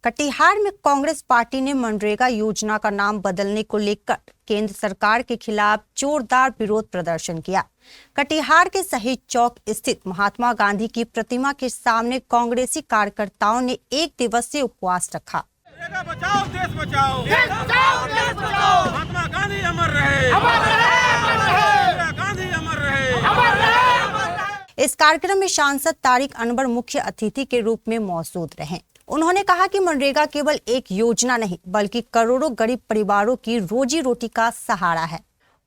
कटिहार में कांग्रेस पार्टी ने मनरेगा योजना का नाम बदलने को लेकर केंद्र सरकार के खिलाफ जोरदार विरोध प्रदर्शन किया। कटिहार के शहीद चौक स्थित महात्मा गांधी की प्रतिमा के सामने कांग्रेसी कार्यकर्ताओं ने एक दिवसीय उपवास रखा। बचाओ देश बचाओ, देश बचाओ, देश बचाओ, महात्मा गांधी अमर रहे, अमर रहे, गांधी अमर रहे, अमर रहे। इस कार्यक्रम में सांसद तारिक अनवर मुख्य अतिथि के रूप में मौजूद रहे। उन्होंने कहा कि मनरेगा केवल एक योजना नहीं बल्कि करोड़ों गरीब परिवारों की रोजी रोटी का सहारा है।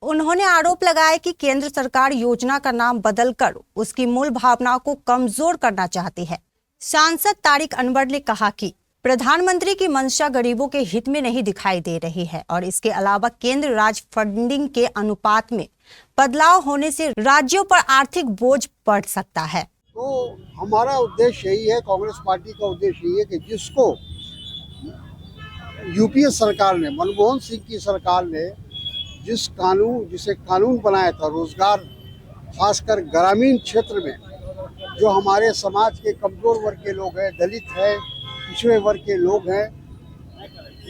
उन्होंने आरोप लगाया कि केंद्र सरकार योजना का नाम बदलकर उसकी मूल भावनाओं को कमजोर करना चाहती है। सांसद तारिक अनवर ने कहा कि प्रधानमंत्री की मंशा गरीबों के हित में नहीं दिखाई दे रही है और इसके अलावा केंद्र राज्य फंडिंग के अनुपात में बदलाव होने से राज्यों पर आर्थिक बोझ बढ़ सकता है। तो हमारा उद्देश्य यही है, कांग्रेस पार्टी का उद्देश्य यही है कि जिसको यूपीए सरकार ने, मनमोहन सिंह की सरकार ने जिसे कानून बनाया था, रोजगार खासकर ग्रामीण क्षेत्र में जो हमारे समाज के कमजोर वर्ग के लोग हैं, दलित हैं, पिछड़े वर्ग के लोग हैं,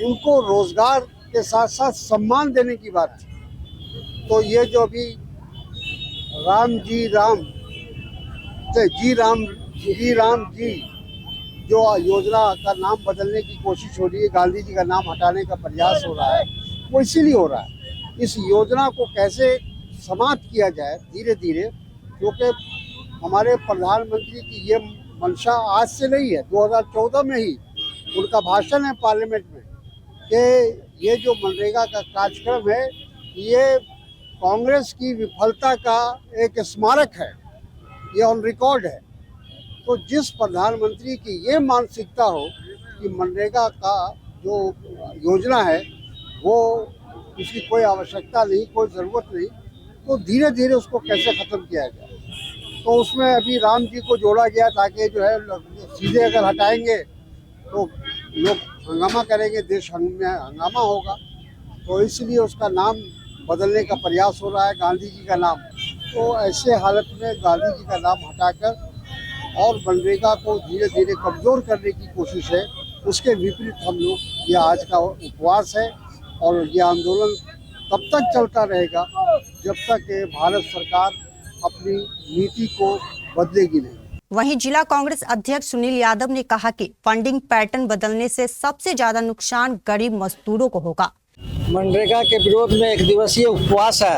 उनको रोजगार के साथ साथ सम्मान देने की बात थी। तो ये जो अभी राम जी जो योजना का नाम बदलने की कोशिश हो रही है, गांधी जी का नाम हटाने का प्रयास हो रहा है, वो इसीलिए हो रहा है। इस योजना को कैसे समाप्त किया जाए धीरे धीरे, क्योंकि हमारे प्रधानमंत्री की ये मंशा आज से नहीं है, 2014 में ही उनका भाषण है पार्लियामेंट में कि ये जो मनरेगा का कार्यक्रम है ये कांग्रेस की विफलता का एक स्मारक है, ये ऑन रिकॉर्ड है। तो जिस प्रधानमंत्री की ये मानसिकता हो कि मनरेगा का जो योजना है वो उसकी कोई आवश्यकता नहीं, कोई ज़रूरत नहीं, तो धीरे धीरे उसको कैसे ख़त्म किया जाए। तो उसमें अभी राम जी को जोड़ा गया ताकि जो है सीधे अगर हटाएंगे तो लोग हंगामा करेंगे, देश में हंगामा होगा, तो इसलिए उसका नाम बदलने का प्रयास हो रहा है, गांधी जी का नाम। तो ऐसे हालत में गांधी जी का नाम हटाकर और मनरेगा को धीरे धीरे कमज़ोर करने की कोशिश है। उसके विपरीत हम लोग ये आज का उपवास है और ये आंदोलन तब तक चलता रहेगा जब तक भारत सरकार अपनी नीति को बदलेगी नहीं। वहीं जिला कांग्रेस अध्यक्ष सुनील यादव ने कहा कि फंडिंग पैटर्न बदलने से सबसे ज्यादा नुकसान गरीब मजदूरों को होगा। मनरेगा के विरोध में एक दिवसीय उपवास है।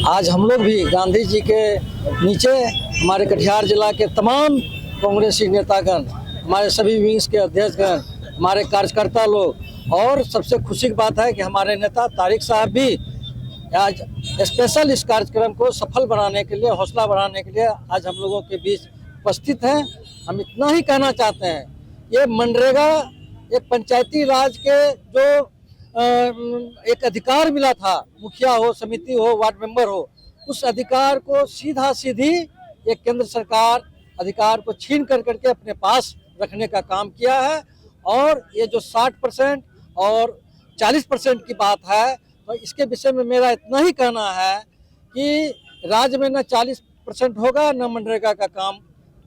आज हम लोग भी गांधी जी के नीचे हमारे कटिहार जिला के तमाम कांग्रेसी नेतागण, हमारे सभी विंग्स के अध्यक्षगण, हमारे कार्यकर्ता लोग, और सबसे खुशी की बात है कि हमारे नेता तारिक साहब भी आज स्पेशल इस कार्यक्रम को सफल बनाने के लिए, हौसला बढ़ाने के लिए आज हम लोगों के बीच उपस्थित हैं। हम इतना ही कहना चाहते हैं, ये मनरेगा एक पंचायती राज के जो एक अधिकार मिला था, मुखिया हो, समिति हो, वार्ड मेंबर हो, उस अधिकार को सीधा सीधी एक केंद्र सरकार अधिकार को छीन करके अपने पास रखने का काम किया है। और ये जो 60% और 40% की बात है, तो इसके विषय में मेरा इतना ही कहना है कि राज्य में न 40% होगा न मनरेगा का काम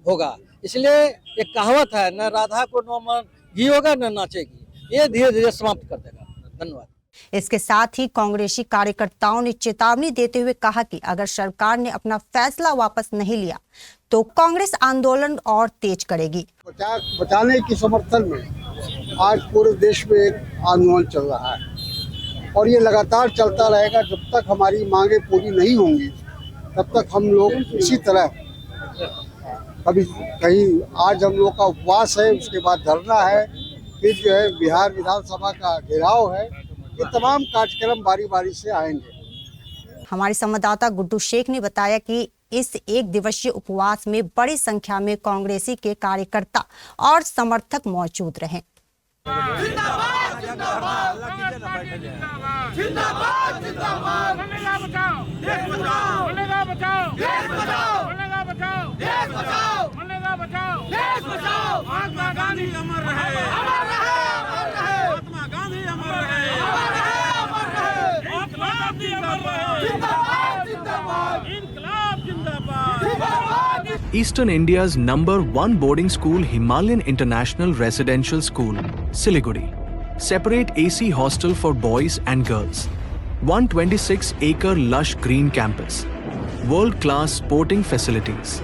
होगा। इसलिए एक कहावत है, न राधा को न घी होगा न नाचेगी, ये धीरे धीरे समाप्त कर देगा। धन्यवाद। इसके साथ ही कांग्रेसी कार्यकर्ताओं ने चेतावनी देते हुए कहा कि अगर सरकार ने अपना फैसला वापस नहीं लिया तो कांग्रेस आंदोलन और तेज करेगी। बचाने की समर्थन में आज पूरे देश में एक आंदोलन चल रहा है और ये लगातार चलता रहेगा जब तक हमारी मांगे पूरी नहीं होंगी। तब तक हम लोग इसी तरह कभी कहीं, आज हम लोग का उपवास है, उसके बाद धरना है, फिर जो है बिहार विधानसभा का घेराव है। ये तमाम कार्यक्रम बारी बारी से आएंगे। हमारे संवाददाता गुड्डू शेख ने बताया कि इस एक दिवसीय उपवास में बड़ी संख्या में कांग्रेसी के कार्यकर्ता और समर्थक मौजूद रहे। जिंदाबाद जिंदाबाद जिंदाबाद जिंदाबाद, मनरेगा बचाओ देश बचाओ, मनरेगा बचाओ देश बचाओ, मनरेगा बचाओ देश बचाओ, मनरेगा बचाओ देश बचाओ। महात्मा गांधी अमर रहे, अमर रहे, अमर रहे, महात्मा गांधी अमर रहे, अमर रहे, अमर रहे, महात्मा गांधी अमर रहे, जिंदाबाद जिंदाबाद, इनकलाब जिंदाबाद, जिंदाबाद। Eastern India's #1 boarding school, Himalayan International Residential School, Siliguri. Separate AC hostel for boys and girls. 126-acre lush green campus. World-class sporting facilities.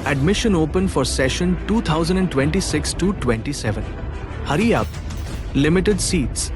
Admission open for session 2026 to 27. Hurry up. Limited seats.